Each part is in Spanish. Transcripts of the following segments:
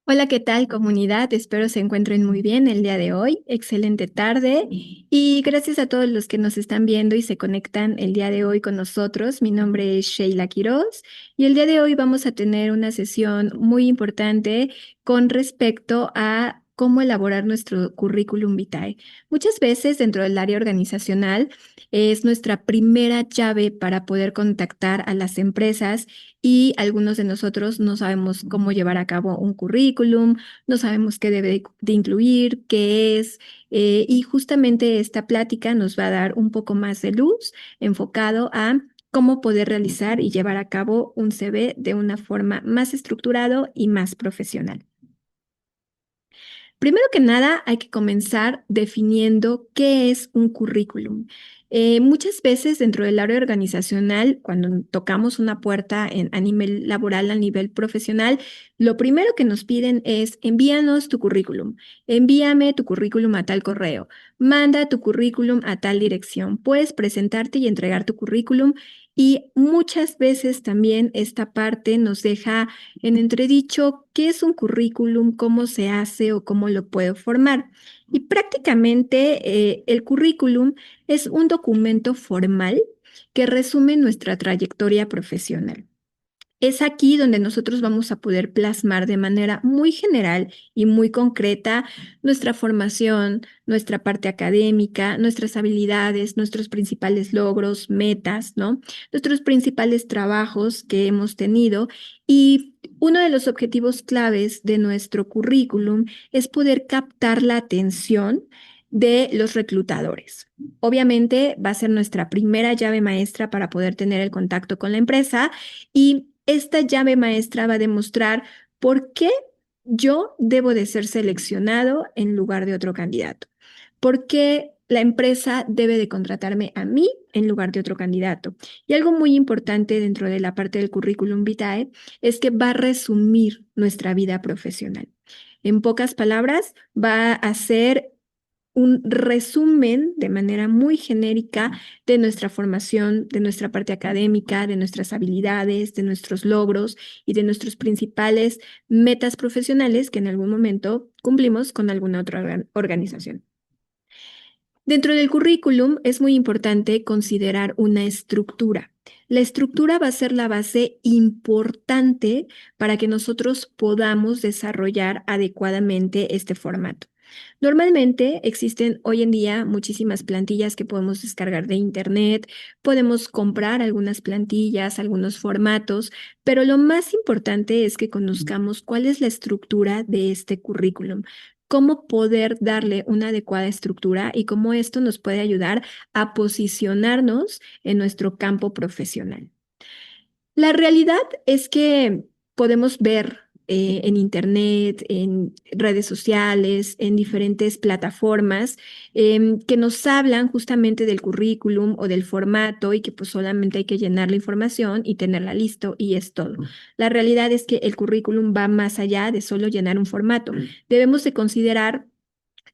Hola, ¿qué tal, comunidad? Espero se encuentren muy bien el día de hoy. Excelente tarde y gracias a todos los que nos están viendo y se conectan el día de hoy con nosotros. Mi nombre es Sheila Quiroz y el día de hoy vamos a tener una sesión muy importante con respecto a cómo elaborar nuestro currículum vitae. Muchas veces dentro del área organizacional es nuestra primera llave para poder contactar a las empresas y algunos de nosotros no sabemos cómo llevar a cabo un currículum, no sabemos qué debe de incluir, qué es, y justamente esta plática nos va a dar un poco más de luz enfocado a cómo poder realizar y llevar a cabo un CV de una forma más estructurado y más profesional. Primero que nada, hay que comenzar definiendo qué es un currículum. Muchas veces dentro del área organizacional, cuando tocamos una puerta a nivel laboral, a nivel profesional, lo primero que nos piden es envíanos tu currículum, envíame tu currículum a tal correo, manda tu currículum a tal dirección, puedes presentarte y entregar tu currículum. Y muchas veces también esta parte nos deja en entredicho qué es un currículum, cómo se hace o cómo lo puedo formar. Y prácticamente el currículum es un documento formal que resume nuestra trayectoria profesional. Es aquí donde nosotros vamos a poder plasmar de manera muy general y muy concreta nuestra formación, nuestra parte académica, nuestras habilidades, nuestros principales logros, metas, ¿no? Nuestros principales trabajos que hemos tenido. Y uno de los objetivos claves de nuestro currículum es poder captar la atención de los reclutadores. Obviamente va a ser nuestra primera llave maestra para poder tener el contacto con la empresa y esta llave maestra va a demostrar por qué yo debo de ser seleccionado en lugar de otro candidato. ¿Por qué la empresa debe de contratarme a mí en lugar de otro candidato? Y algo muy importante dentro de la parte del currículum vitae es que va a resumir nuestra vida profesional. En pocas palabras, va a ser un resumen de manera muy genérica de nuestra formación, de nuestra parte académica, de nuestras habilidades, de nuestros logros y de nuestros principales metas profesionales que en algún momento cumplimos con alguna otra organización. Dentro del currículum es muy importante considerar una estructura. La estructura va a ser la base importante para que nosotros podamos desarrollar adecuadamente este formato. Normalmente existen hoy en día muchísimas plantillas que podemos descargar de internet, podemos comprar algunas plantillas, algunos formatos, pero lo más importante es que conozcamos cuál es la estructura de este currículum, cómo poder darle una adecuada estructura y cómo esto nos puede ayudar a posicionarnos en nuestro campo profesional. La realidad es que podemos ver en internet, en redes sociales, en diferentes plataformas que nos hablan justamente del currículum o del formato y que pues solamente hay que llenar la información y tenerla listo y es todo. La realidad es que el currículum va más allá de solo llenar un formato. Debemos de considerar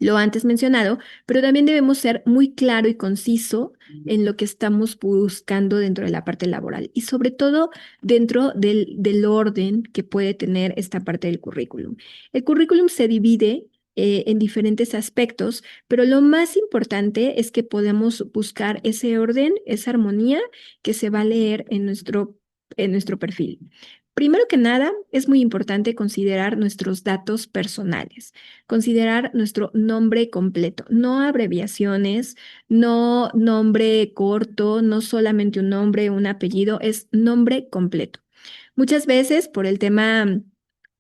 lo antes mencionado, pero también debemos ser muy claro y conciso en lo que estamos buscando dentro de la parte laboral y sobre todo dentro del orden que puede tener esta parte del currículum. El currículum se divide en diferentes aspectos, pero lo más importante es que podemos buscar ese orden, esa armonía que se va a leer en nuestro perfil. Primero que nada, es muy importante considerar nuestros datos personales, considerar nuestro nombre completo, no abreviaciones, no nombre corto, no solamente un nombre, un apellido, es nombre completo. Muchas veces por el tema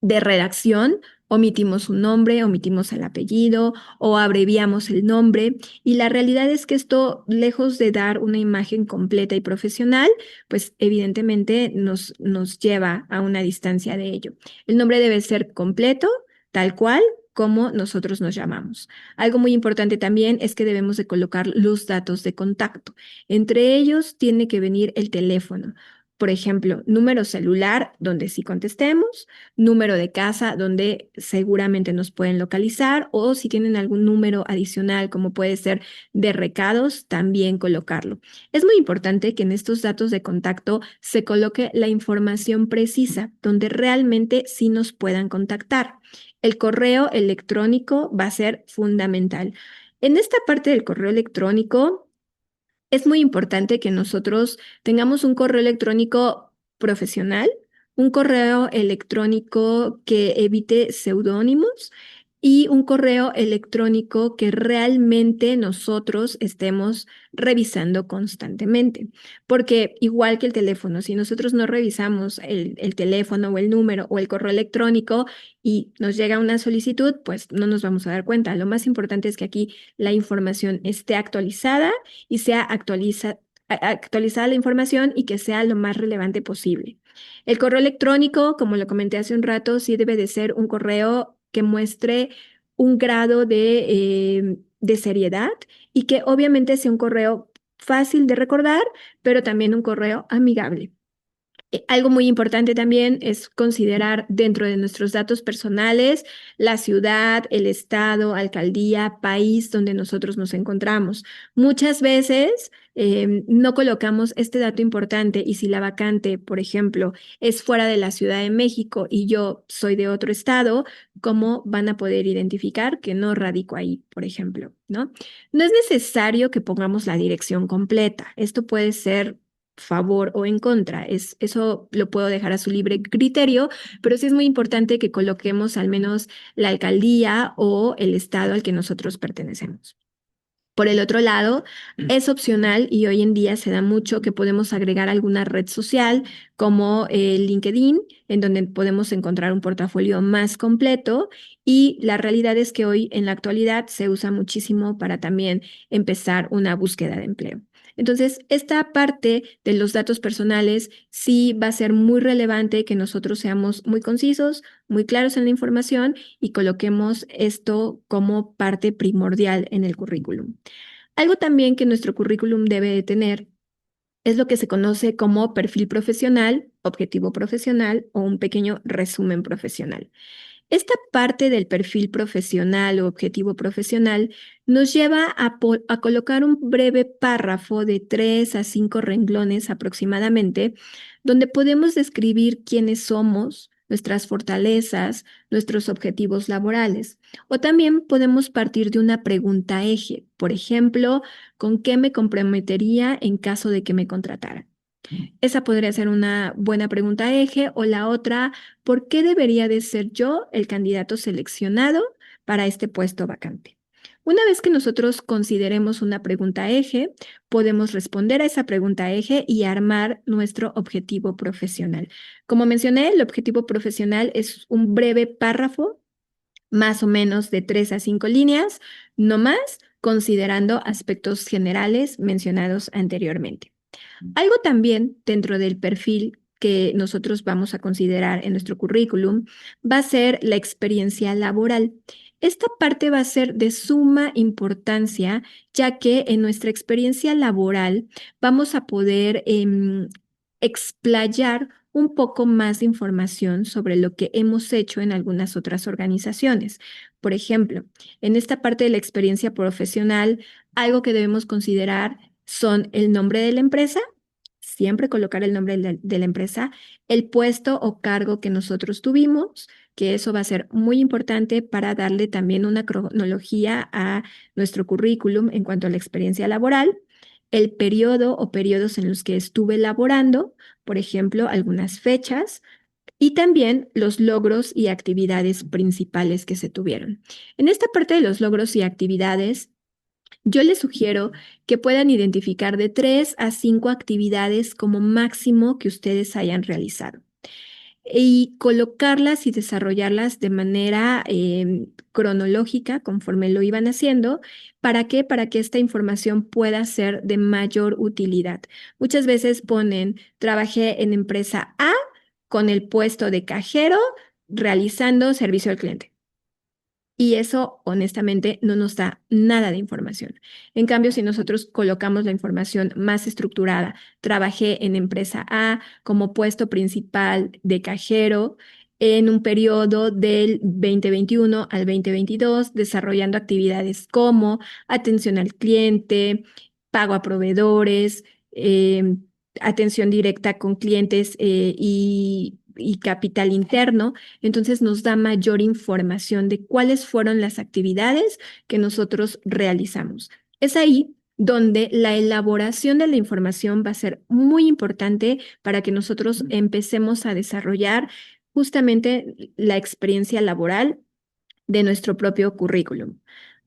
de redacción, omitimos un nombre, omitimos el apellido o abreviamos el nombre y la realidad es que esto, lejos de dar una imagen completa y profesional, pues evidentemente nos lleva a una distancia de ello. El nombre debe ser completo, tal cual como nosotros nos llamamos. Algo muy importante también es que debemos de colocar los datos de contacto. Entre ellos tiene que venir el teléfono. Por ejemplo, número celular, donde sí contestemos, número de casa, donde seguramente nos pueden localizar, o si tienen algún número adicional, como puede ser de recados, también colocarlo. Es muy importante que en estos datos de contacto se coloque la información precisa, donde realmente sí nos puedan contactar. El correo electrónico va a ser fundamental. En esta parte del correo electrónico, es muy importante que nosotros tengamos un correo electrónico profesional, un correo electrónico que evite seudónimos y un correo electrónico que realmente nosotros estemos revisando constantemente. Porque igual que el teléfono, si nosotros no revisamos el teléfono o el número o el correo electrónico y nos llega una solicitud, pues no nos vamos a dar cuenta. Lo más importante es que aquí la información esté actualizada y sea actualizada la información y que sea lo más relevante posible. El correo electrónico, como lo comenté hace un rato, sí debe de ser un correo que muestre un grado de seriedad y que obviamente sea un correo fácil de recordar, pero también un correo amigable. Algo muy importante también es considerar dentro de nuestros datos personales la ciudad, el estado, alcaldía, país donde nosotros nos encontramos. Muchas veces no colocamos este dato importante y si la vacante, por ejemplo, es fuera de la Ciudad de México y yo soy de otro estado, ¿cómo van a poder identificar que no radico ahí, por ejemplo? ¿No? No es necesario que pongamos la dirección completa. Esto puede ser favor o en contra. Eso lo puedo dejar a su libre criterio, pero sí es muy importante que coloquemos al menos la alcaldía o el estado al que nosotros pertenecemos. Por el otro lado, es opcional y hoy en día se da mucho que podemos agregar alguna red social como LinkedIn, en donde podemos encontrar un portafolio más completo y la realidad es que hoy en la actualidad se usa muchísimo para también empezar una búsqueda de empleo. Entonces, esta parte de los datos personales sí va a ser muy relevante que nosotros seamos muy concisos, muy claros en la información y coloquemos esto como parte primordial en el currículum. Algo también que nuestro currículum debe de tener es lo que se conoce como perfil profesional, objetivo profesional o un pequeño resumen profesional. Esta parte del perfil profesional o objetivo profesional nos lleva a colocar un breve párrafo de 3 a 5 renglones aproximadamente, donde podemos describir quiénes somos, nuestras fortalezas, nuestros objetivos laborales. O también podemos partir de una pregunta eje, por ejemplo, ¿con qué me comprometería en caso de que me contrataran? Esa podría ser una buena pregunta eje o la otra, ¿por qué debería de ser yo el candidato seleccionado para este puesto vacante? Una vez que nosotros consideremos una pregunta eje, podemos responder a esa pregunta eje y armar nuestro objetivo profesional. Como mencioné, el objetivo profesional es un breve párrafo, más o menos de 3 a 5 líneas, no más, considerando aspectos generales mencionados anteriormente. Algo también dentro del perfil que nosotros vamos a considerar en nuestro currículum va a ser la experiencia laboral. Esta parte va a ser de suma importancia, ya que en nuestra experiencia laboral vamos a poder explayar un poco más de información sobre lo que hemos hecho en algunas otras organizaciones. Por ejemplo, en esta parte de la experiencia profesional, algo que debemos considerar son el nombre de la empresa, siempre colocar el nombre de la empresa, el puesto o cargo que nosotros tuvimos, que eso va a ser muy importante para darle también una cronología a nuestro currículum en cuanto a la experiencia laboral, el periodo o periodos en los que estuve laborando, por ejemplo, algunas fechas, y también los logros y actividades principales que se tuvieron. En esta parte de los logros y actividades, yo les sugiero que puedan identificar de 3 a 5 actividades como máximo que ustedes hayan realizado y colocarlas y desarrollarlas de manera cronológica conforme lo iban haciendo. ¿Para qué? Para que esta información pueda ser de mayor utilidad. Muchas veces ponen, trabajé en empresa A con el puesto de cajero realizando servicio al cliente. Y eso, honestamente, no nos da nada de información. En cambio, si nosotros colocamos la información más estructurada, trabajé en empresa A como puesto principal de cajero en un periodo del 2021 al 2022, desarrollando actividades como atención al cliente, pago a proveedores, atención directa con clientes y capital interno. Entonces nos da mayor información de cuáles fueron las actividades que nosotros realizamos. Es ahí donde la elaboración de la información va a ser muy importante para que nosotros empecemos a desarrollar justamente la experiencia laboral de nuestro propio currículum.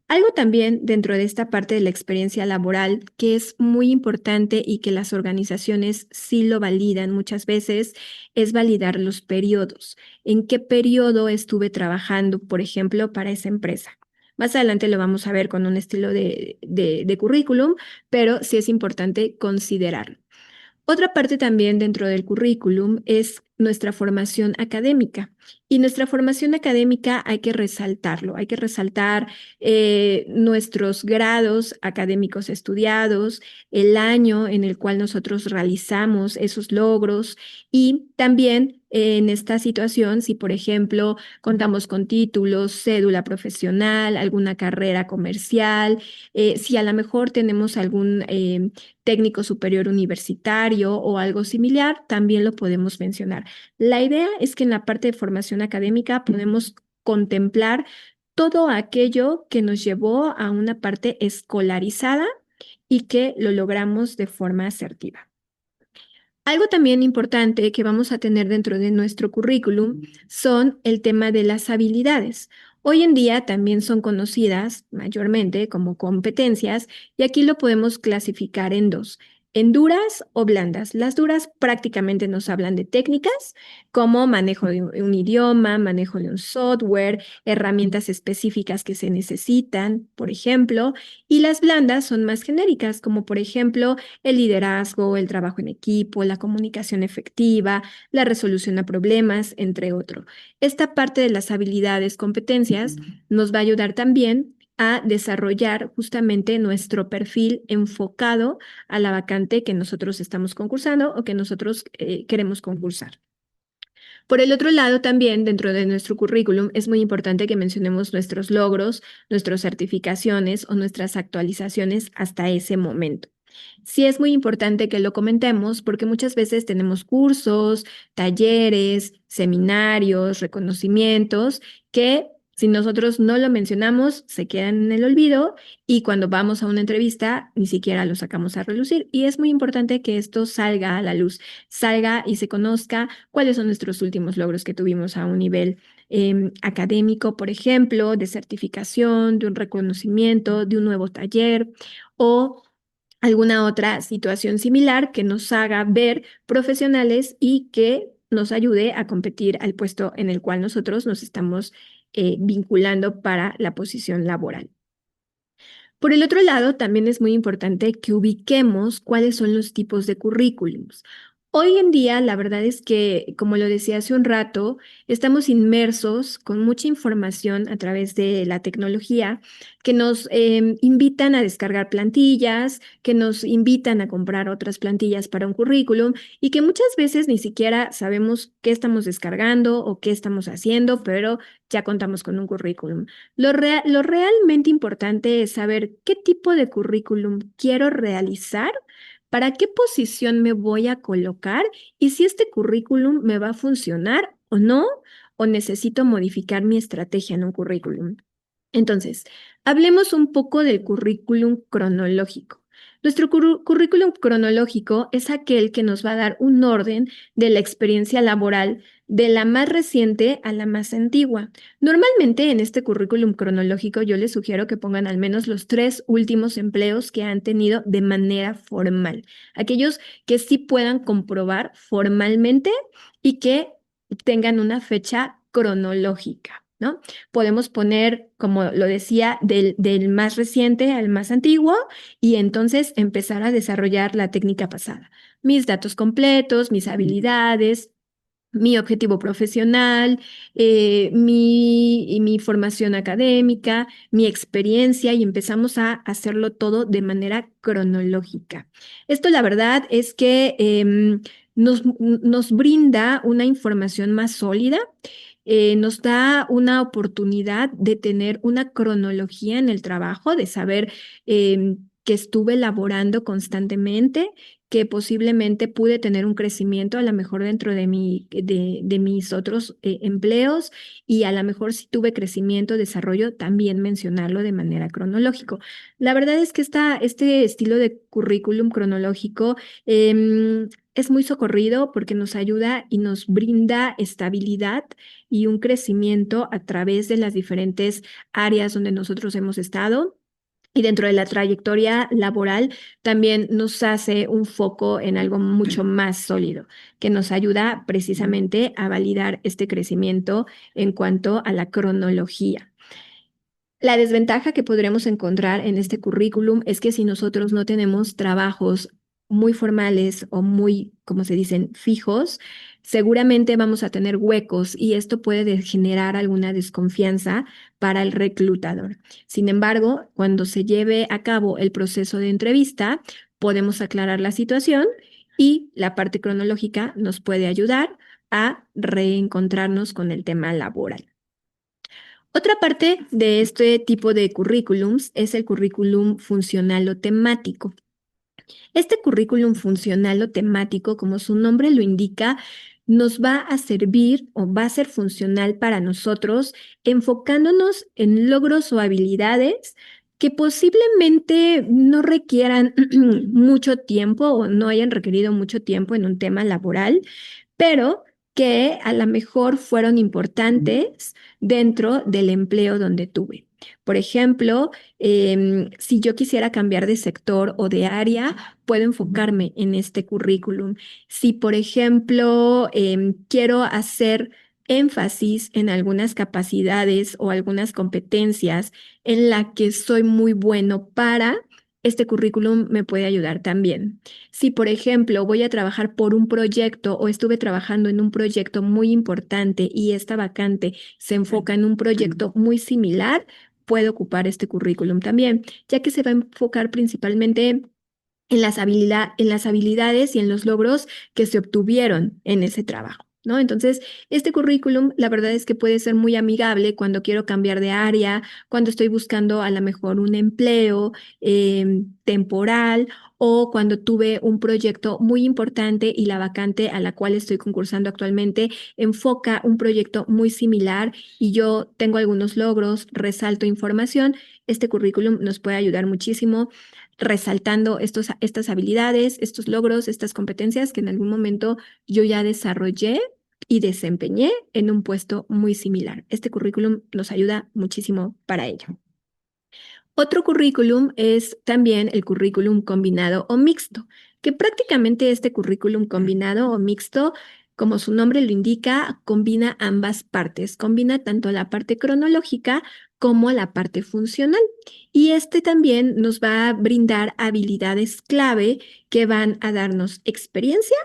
Algo también dentro de esta parte de la experiencia laboral que es muy importante y que las organizaciones sí lo validan muchas veces es validar los periodos. ¿En qué periodo estuve trabajando, por ejemplo, para esa empresa? Más adelante lo vamos a ver con un estilo de currículum, pero sí es importante considerarlo. Otra parte también dentro del currículum es nuestra formación académica. Y nuestra formación académica hay que resaltar nuestros grados académicos estudiados, el año en el cual nosotros realizamos esos logros y también en esta situación, si por ejemplo contamos con títulos, cédula profesional, alguna carrera comercial, si a lo mejor tenemos algún técnico superior universitario o algo similar, también lo podemos mencionar. La idea es que en la parte de formación académica podemos contemplar todo aquello que nos llevó a una parte escolarizada y que lo logramos de forma asertiva. Algo también importante que vamos a tener dentro de nuestro currículum son el tema de las habilidades. Hoy en día también son conocidas mayormente como competencias y aquí lo podemos clasificar en dos, en duras o blandas. Las duras prácticamente nos hablan de técnicas como manejo de un idioma, manejo de un software, herramientas específicas que se necesitan, por ejemplo, y las blandas son más genéricas como por ejemplo el liderazgo, el trabajo en equipo, la comunicación efectiva, la resolución a problemas, entre otros. Esta parte de las habilidades, competencias, nos va a ayudar también a desarrollar justamente nuestro perfil enfocado a la vacante que nosotros estamos concursando o que nosotros queremos concursar. Por el otro lado, también dentro de nuestro currículum es muy importante que mencionemos nuestros logros, nuestras certificaciones o nuestras actualizaciones hasta ese momento. Sí es muy importante que lo comentemos porque muchas veces tenemos cursos, talleres, seminarios, reconocimientos que si nosotros no lo mencionamos se quedan en el olvido y cuando vamos a una entrevista ni siquiera lo sacamos a relucir. Y es muy importante que esto salga a la luz, salga y se conozca cuáles son nuestros últimos logros que tuvimos a un nivel académico, por ejemplo, de certificación, de un reconocimiento, de un nuevo taller o alguna otra situación similar que nos haga ver profesionales y que nos ayude a competir al puesto en el cual nosotros nos estamos vinculando para la posición laboral. Por el otro lado, también es muy importante que ubiquemos cuáles son los tipos de currículums. Hoy en día, la verdad es que, como lo decía hace un rato, estamos inmersos con mucha información a través de la tecnología que nos invitan a descargar plantillas, que nos invitan a comprar otras plantillas para un currículum y que muchas veces ni siquiera sabemos qué estamos descargando o qué estamos haciendo, pero ya contamos con un currículum. Lo realmente importante es saber qué tipo de currículum quiero realizar, para qué posición me voy a colocar y si este currículum me va a funcionar o no, o necesito modificar mi estrategia en un currículum. Entonces, hablemos un poco del currículum cronológico. Nuestro currículum cronológico es aquel que nos va a dar un orden de la experiencia laboral de la más reciente a la más antigua. Normalmente en este currículum cronológico yo les sugiero que pongan al menos los 3 últimos empleos que han tenido de manera formal, aquellos que sí puedan comprobar formalmente y que tengan una fecha cronológica, ¿no? Podemos poner, como lo decía, del más reciente al más antiguo y entonces empezar a desarrollar la técnica pasada. Mis datos completos, mis habilidades, mi objetivo profesional, mi formación académica, mi experiencia y empezamos a hacerlo todo de manera cronológica. Esto la verdad es que nos brinda una información más sólida. Nos da una oportunidad de tener una cronología en el trabajo, de saber que estuve laborando constantemente, que posiblemente pude tener un crecimiento a lo mejor dentro de mis otros empleos y a lo mejor si tuve crecimiento, desarrollo, también mencionarlo de manera cronológica. La verdad es que este estilo de currículum cronológico es muy socorrido porque nos ayuda y nos brinda estabilidad y un crecimiento a través de las diferentes áreas donde nosotros hemos estado. Y dentro de la trayectoria laboral también nos hace un foco en algo mucho más sólido, que nos ayuda precisamente a validar este crecimiento en cuanto a la cronología. La desventaja que podremos encontrar en este currículum es que si nosotros no tenemos trabajos muy formales o muy, como se dicen, fijos, seguramente vamos a tener huecos y esto puede generar alguna desconfianza para el reclutador. Sin embargo, cuando se lleve a cabo el proceso de entrevista, podemos aclarar la situación y la parte cronológica nos puede ayudar a reencontrarnos con el tema laboral. Otra parte de este tipo de currículums es el currículum funcional o temático. Este currículum funcional o temático, como su nombre lo indica, nos va a servir o va a ser funcional para nosotros enfocándonos en logros o habilidades que posiblemente no requieran mucho tiempo o no hayan requerido mucho tiempo en un tema laboral, pero que a lo mejor fueron importantes dentro del empleo donde tuve. Por ejemplo, si yo quisiera cambiar de sector o de área, puedo enfocarme en este currículum. Si, por ejemplo, quiero hacer énfasis en algunas capacidades o algunas competencias en la que soy muy bueno para, este currículum me puede ayudar también. Si, por ejemplo, voy a trabajar por un proyecto o estuve trabajando en un proyecto muy importante y esta vacante se enfoca en un proyecto muy similar, puedo ocupar este currículum también, ya que se va a enfocar principalmente en las habilidades y en los logros que se obtuvieron en ese trabajo, ¿no? Entonces, este currículum, la verdad es que puede ser muy amigable cuando quiero cambiar de área, cuando estoy buscando a lo mejor un empleo temporal o cuando tuve un proyecto muy importante y la vacante a la cual estoy concursando actualmente enfoca un proyecto muy similar y yo tengo algunos logros, resalto información. Este currículum nos puede ayudar muchísimo resaltando estas habilidades, estos logros, estas competencias que en algún momento yo ya desarrollé y desempeñé en un puesto muy similar. Este currículum nos ayuda muchísimo para ello. Otro currículum es también el currículum combinado o mixto, que prácticamente este currículum combinado o mixto, como su nombre lo indica, combina ambas partes, combina tanto la parte cronológica como la parte funcional. Y este también nos va a brindar habilidades clave que van a darnos experiencia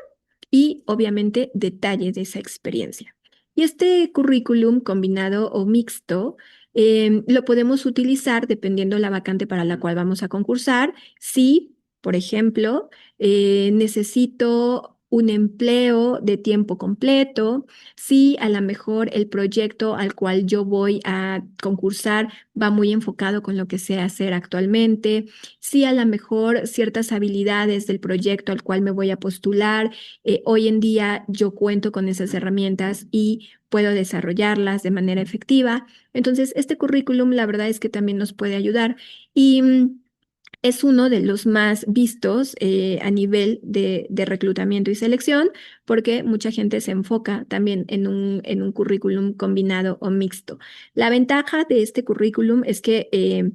y obviamente detalle de esa experiencia. Y este currículum combinado o mixto lo podemos utilizar dependiendo la vacante para la cual vamos a concursar. Si, por ejemplo, necesito un empleo de tiempo completo, si a lo mejor el proyecto al cual yo voy a concursar va muy enfocado con lo que sé hacer actualmente, si a lo mejor ciertas habilidades del proyecto al cual me voy a postular, hoy en día yo cuento con esas herramientas y puedo desarrollarlas de manera efectiva. Entonces, este currículum, la verdad es que también nos puede ayudar y es uno de los más vistos a nivel de reclutamiento y selección porque mucha gente se enfoca también en un currículum combinado o mixto. La ventaja de este currículum es que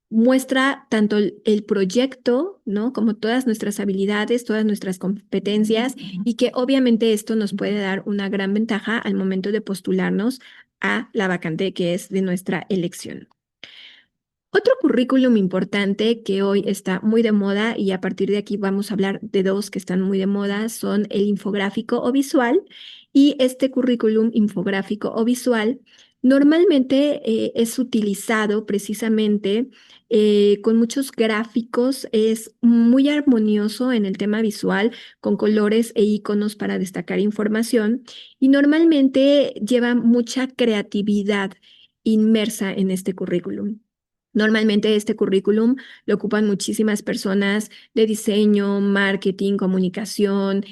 muestra tanto el proyecto, ¿no? Como todas nuestras habilidades, todas nuestras competencias y que obviamente esto nos puede dar una gran ventaja al momento de postularnos a la vacante que es de nuestra elección. Otro currículum importante que hoy está muy de moda y a partir de aquí vamos a hablar de dos que están muy de moda son el infográfico o visual y este currículum infográfico o visual normalmente es utilizado precisamente con muchos gráficos, es muy armonioso en el tema visual con colores e iconos para destacar información y normalmente lleva mucha creatividad inmersa en este currículum. Normalmente este currículum lo ocupan muchísimas personas de diseño, marketing, comunicación,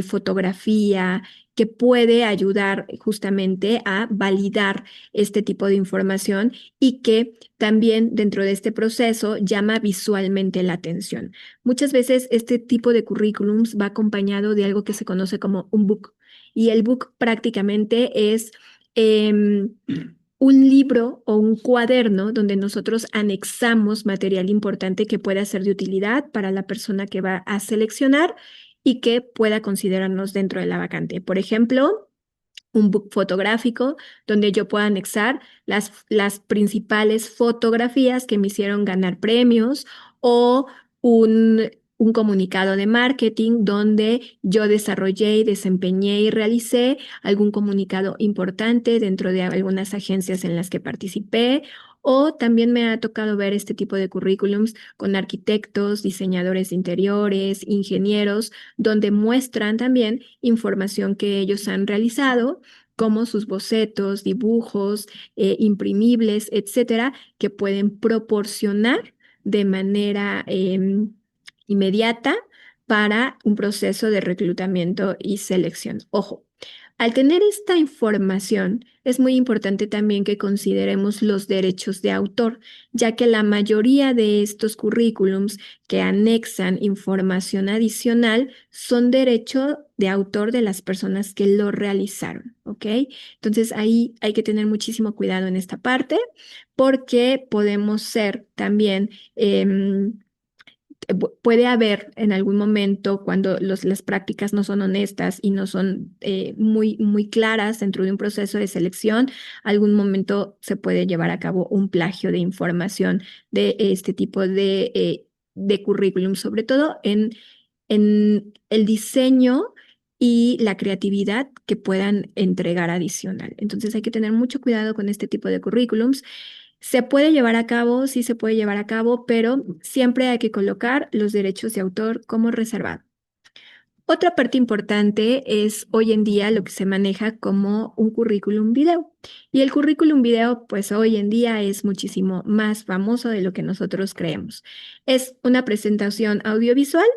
fotografía, que puede ayudar justamente a validar este tipo de información y que también dentro de este proceso llama visualmente la atención. Muchas veces este tipo de currículums va acompañado de algo que se conoce como un book y el book prácticamente es em, un libro o un cuaderno donde nosotros anexamos material importante que pueda ser de utilidad para la persona que va a seleccionar y que pueda considerarnos dentro de la vacante. Por ejemplo, un book fotográfico donde yo pueda anexar las principales fotografías que me hicieron ganar premios o un comunicado de marketing donde yo desarrollé y desempeñé y realicé algún comunicado importante dentro de algunas agencias en las que participé. O también me ha tocado ver este tipo de currículums con arquitectos, diseñadores de interiores, ingenieros, donde muestran también información que ellos han realizado como sus bocetos, dibujos, imprimibles, etcétera, que pueden proporcionar de manera inmediata para un proceso de reclutamiento y selección. Ojo, al tener esta información, es muy importante también que consideremos los derechos de autor, ya que la mayoría de estos currículums que anexan información adicional son derecho de autor de las personas que lo realizaron, ¿ok? Entonces ahí hay que tener muchísimo cuidado en esta parte porque podemos ser también... puede haber en algún momento cuando las prácticas no son honestas y no son muy claras dentro de un proceso de selección, algún momento se puede llevar a cabo un plagio de información de este tipo de currículum, sobre todo en el diseño y la creatividad que puedan entregar adicional. Entonces hay que tener mucho cuidado con este tipo de currículums. Se puede llevar a cabo, sí se puede llevar a cabo, pero siempre hay que colocar los derechos de autor como reservado. Otra parte importante es hoy en día lo que se maneja como un currículum video. Y el currículum video, pues hoy en día es muchísimo más famoso de lo que nosotros creemos. Es una presentación audiovisual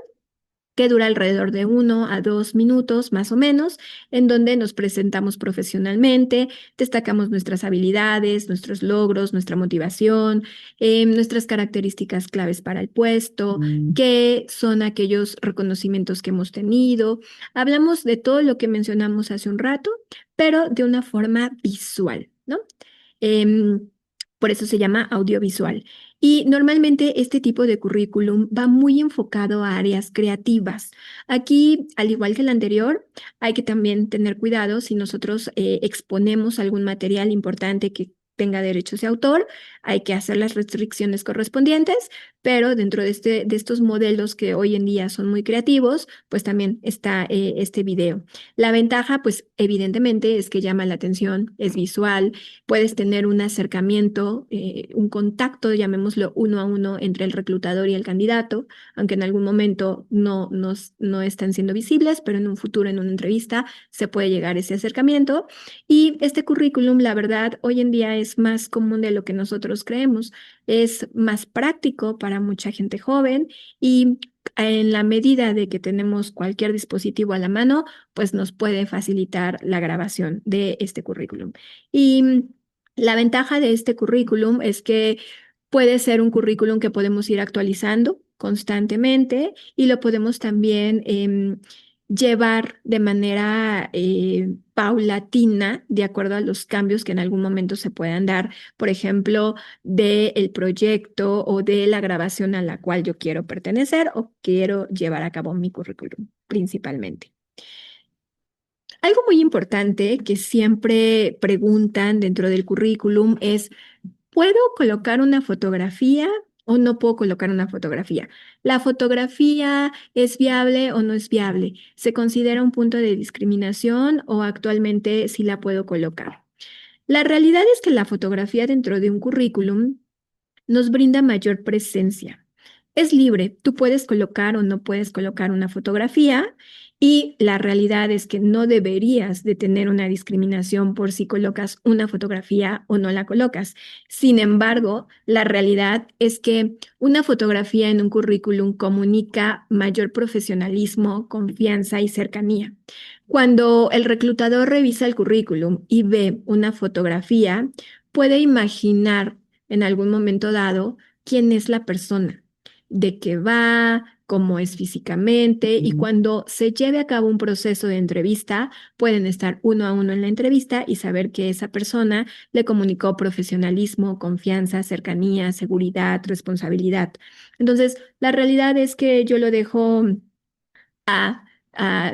que dura alrededor de 1 a 2 minutos más o menos, en donde nos presentamos profesionalmente, destacamos nuestras habilidades, nuestros logros, nuestra motivación, nuestras características claves para el puesto, qué son aquellos reconocimientos que hemos tenido. Hablamos de todo lo que mencionamos hace un rato, pero de una forma visual, ¿no? Em, por eso se llama audiovisual. Y normalmente este tipo de currículum va muy enfocado a áreas creativas. Aquí, al igual que el anterior, hay que también tener cuidado si nosotros exponemos algún material importante que tenga derechos de autor, hay que hacer las restricciones correspondientes, pero dentro de estos modelos que hoy en día son muy creativos, pues también está este video. La ventaja, pues evidentemente, es que llama la atención, es visual, puedes tener un acercamiento, un contacto, llamémoslo 1 a 1, entre el reclutador y el candidato, aunque en algún momento no están siendo visibles, pero en un futuro, en una entrevista, se puede llegar a ese acercamiento. Y este currículum, la verdad, hoy en día es más común de lo que nosotros creemos. Es más práctico para mucha gente joven y en la medida de que tenemos cualquier dispositivo a la mano, pues nos puede facilitar la grabación de este currículum. Y la ventaja de este currículum es que puede ser un currículum que podemos ir actualizando constantemente y lo podemos también llevar de manera paulatina de acuerdo a los cambios que en algún momento se puedan dar, por ejemplo, del proyecto o de la grabación a la cual yo quiero pertenecer o quiero llevar a cabo mi currículum principalmente. Algo muy importante que siempre preguntan dentro del currículum es ¿Puedo colocar una fotografía o no puedo colocar una fotografía? ¿La fotografía es viable o no es viable? ¿Se considera un punto de discriminación o actualmente sí la puedo colocar? La realidad es que la fotografía dentro de un currículum nos brinda mayor presencia. Es libre, tú puedes colocar o no puedes colocar una fotografía y la realidad es que no deberías de tener una discriminación por si colocas una fotografía o no la colocas. Sin embargo, la realidad es que una fotografía en un currículum comunica mayor profesionalismo, confianza y cercanía. Cuando el reclutador revisa el currículum y ve una fotografía, puede imaginar en algún momento dado quién es la persona, de qué va, cómo es físicamente, y cuando se lleve a cabo un proceso de entrevista, pueden estar uno a uno en la entrevista y saber que esa persona le comunicó profesionalismo, confianza, cercanía, seguridad, responsabilidad. Entonces, la realidad es que yo lo dejo a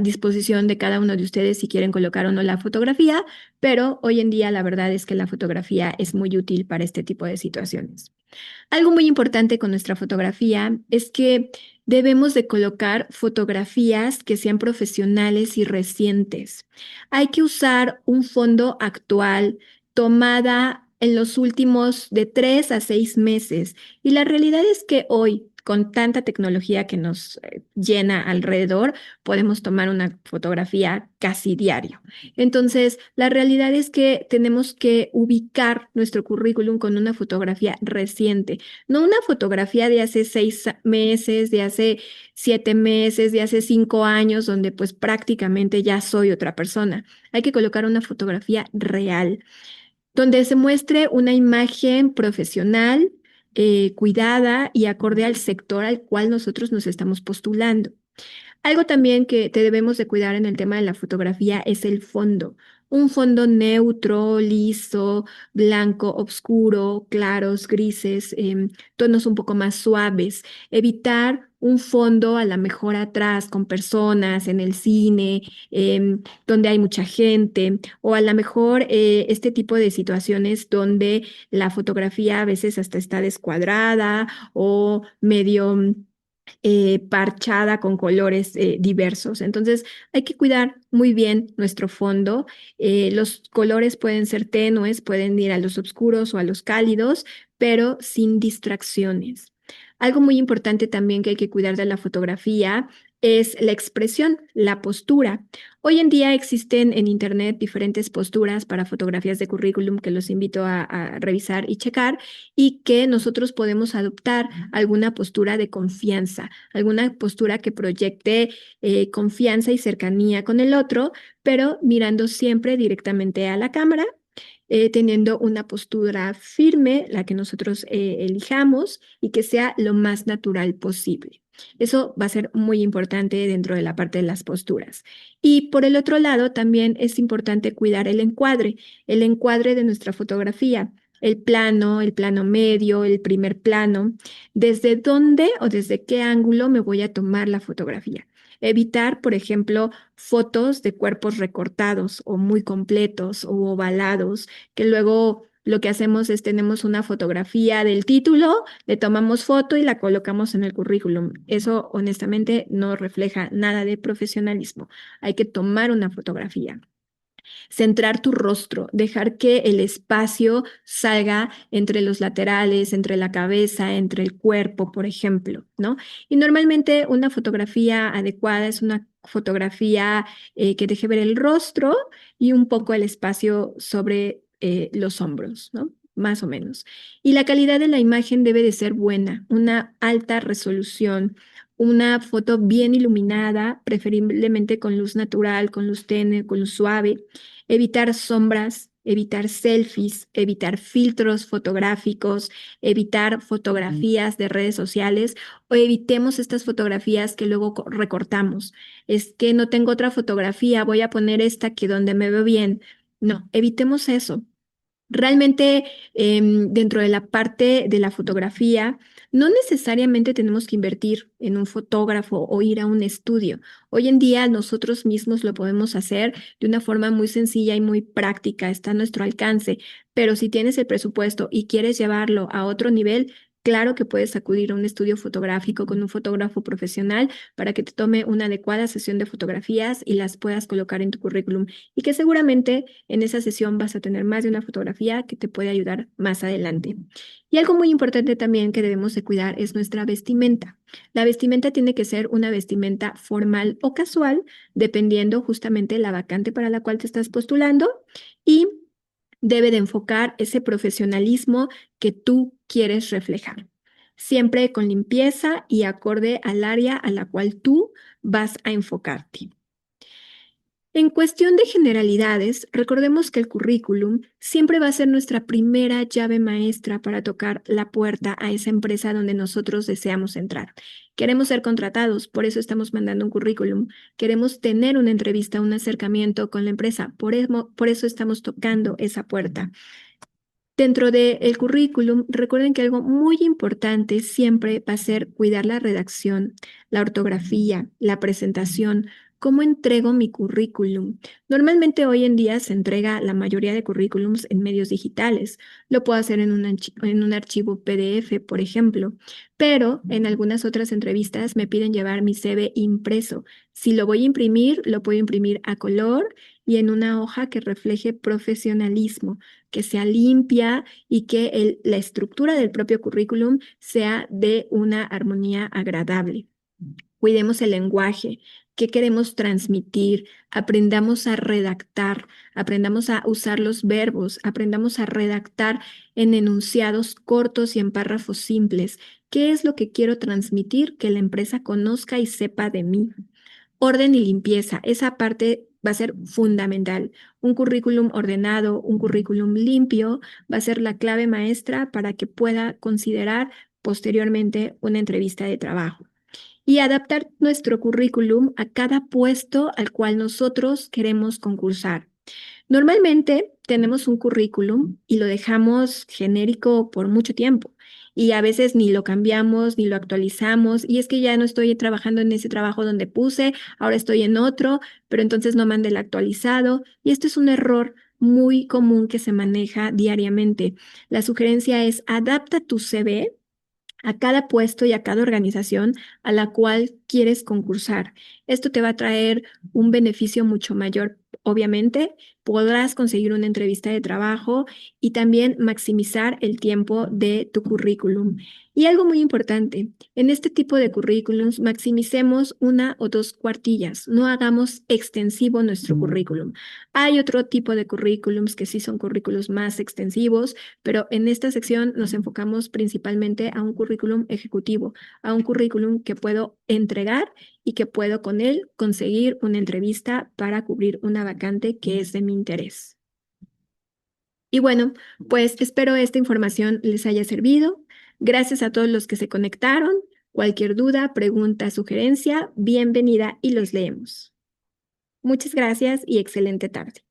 disposición de cada uno de ustedes si quieren colocar o no la fotografía, pero hoy en día la verdad es que la fotografía es muy útil para este tipo de situaciones. Algo muy importante con nuestra fotografía es que debemos de colocar fotografías que sean profesionales y recientes. Hay que usar un fondo actual tomada en los últimos de 3 a 6 meses. Y la realidad es que hoy, con tanta tecnología que nos llena alrededor, podemos tomar una fotografía casi diario. Entonces, la realidad es que tenemos que ubicar nuestro currículum con una fotografía reciente, no una fotografía de hace 6 meses, de hace 7 meses, de hace 5 años, donde pues prácticamente ya soy otra persona. Hay que colocar una fotografía real, donde se muestre una imagen profesional, cuidada y acorde al sector al cual nosotros nos estamos postulando. Algo también que te debemos de cuidar en el tema de la fotografía es el fondo. Un fondo neutro, liso, blanco, oscuro, claros, grises, tonos un poco más suaves. Evitar un fondo a la mejor atrás con personas en el cine, donde hay mucha gente, o a lo mejor este tipo de situaciones donde la fotografía a veces hasta está descuadrada o medio parchada con colores diversos. Entonces, hay que cuidar muy bien nuestro fondo. Los colores pueden ser tenues, pueden ir a los oscuros o a los cálidos, pero sin distracciones. Algo muy importante también que hay que cuidar de la fotografía es la expresión, la postura. Hoy en día existen en Internet diferentes posturas para fotografías de currículum que los invito a revisar y checar y que nosotros podemos adoptar alguna postura de confianza, alguna postura que proyecte confianza y cercanía con el otro, pero mirando siempre directamente a la cámara, teniendo una postura firme, la que nosotros elijamos y que sea lo más natural posible. Eso va a ser muy importante dentro de la parte de las posturas. Y por el otro lado, también es importante cuidar el encuadre de nuestra fotografía, el plano medio, el primer plano, desde dónde o desde qué ángulo me voy a tomar la fotografía. Evitar, por ejemplo, fotos de cuerpos recortados o muy completos o ovalados, que luego lo que hacemos es tenemos una fotografía del título, le tomamos foto y la colocamos en el currículum. Eso honestamente no refleja nada de profesionalismo. Hay que tomar una fotografía, centrar tu rostro, dejar que el espacio salga entre los laterales, entre la cabeza, entre el cuerpo, por ejemplo, ¿no? Y normalmente una fotografía adecuada es una fotografía que deje ver el rostro y un poco el espacio sobre los hombros, ¿no? Más o menos. Y la calidad de la imagen debe de ser buena, una alta resolución, una foto bien iluminada, preferiblemente con luz natural, con luz tenue, con luz suave, evitar sombras, evitar selfies, evitar filtros fotográficos, evitar fotografías de redes sociales o evitemos estas fotografías que luego recortamos. Es que no tengo otra fotografía, voy a poner esta que donde me veo bien. No, evitemos eso. Realmente, dentro de la parte de la fotografía, no necesariamente tenemos que invertir en un fotógrafo o ir a un estudio. Hoy en día nosotros mismos lo podemos hacer de una forma muy sencilla y muy práctica, está a nuestro alcance, pero si tienes el presupuesto y quieres llevarlo a otro nivel, claro que puedes acudir a un estudio fotográfico con un fotógrafo profesional para que te tome una adecuada sesión de fotografías y las puedas colocar en tu currículum y que seguramente en esa sesión vas a tener más de una fotografía que te puede ayudar más adelante. Y algo muy importante también que debemos de cuidar es nuestra vestimenta. La vestimenta tiene que ser una vestimenta formal o casual, dependiendo justamente la vacante para la cual te estás postulando y debe de enfocar ese profesionalismo que tú quieres reflejar. Siempre con limpieza y acorde al área a la cual tú vas a enfocarte. En cuestión de generalidades, recordemos que el currículum siempre va a ser nuestra primera llave maestra para tocar la puerta a esa empresa donde nosotros deseamos entrar. Queremos ser contratados, por eso estamos mandando un currículum. Queremos tener una entrevista, un acercamiento con la empresa, por eso estamos tocando esa puerta. Dentro del currículum, recuerden que algo muy importante siempre va a ser cuidar la redacción, la ortografía, la presentación. ¿Cómo entrego mi currículum? Normalmente hoy en día se entrega la mayoría de currículums en medios digitales. Lo puedo hacer en un archivo PDF, por ejemplo, pero en algunas otras entrevistas me piden llevar mi CV impreso. Si lo voy a imprimir, lo puedo imprimir a color y en una hoja que refleje profesionalismo, que sea limpia y que la estructura del propio currículum sea de una armonía agradable. Cuidemos el lenguaje, qué queremos transmitir, aprendamos a redactar, aprendamos a usar los verbos, aprendamos a redactar en enunciados cortos y en párrafos simples. ¿Qué es lo que quiero transmitir que la empresa conozca y sepa de mí? Orden y limpieza, esa parte va a ser fundamental. Un currículum ordenado, un currículum limpio va a ser la clave maestra para que pueda considerar posteriormente una entrevista de trabajo y adaptar nuestro currículum a cada puesto al cual nosotros queremos concursar. Normalmente tenemos un currículum y lo dejamos genérico por mucho tiempo y a veces ni lo cambiamos ni lo actualizamos y es que ya no estoy trabajando en ese trabajo donde puse, ahora estoy en otro, pero entonces no mandé el actualizado y esto es un error muy común que se maneja diariamente. La sugerencia es adapta tu CV a cada puesto y a cada organización a la cual quieres concursar. Esto te va a traer un beneficio mucho mayor. Obviamente, podrás conseguir una entrevista de trabajo y también maximizar el tiempo de tu currículum. Y algo muy importante, en este tipo de currículums maximicemos una o dos cuartillas, no hagamos extensivo nuestro currículum. Hay otro tipo de currículums que sí son currículos más extensivos, pero en esta sección nos enfocamos principalmente a un currículum ejecutivo, a un currículum que puedo entregar y que puedo con él conseguir una entrevista para cubrir una vacante que es de mi interés. Y bueno, pues espero esta información les haya servido. Gracias a todos los que se conectaron. Cualquier duda, pregunta, sugerencia, bienvenida y los leemos. Muchas gracias y excelente tarde.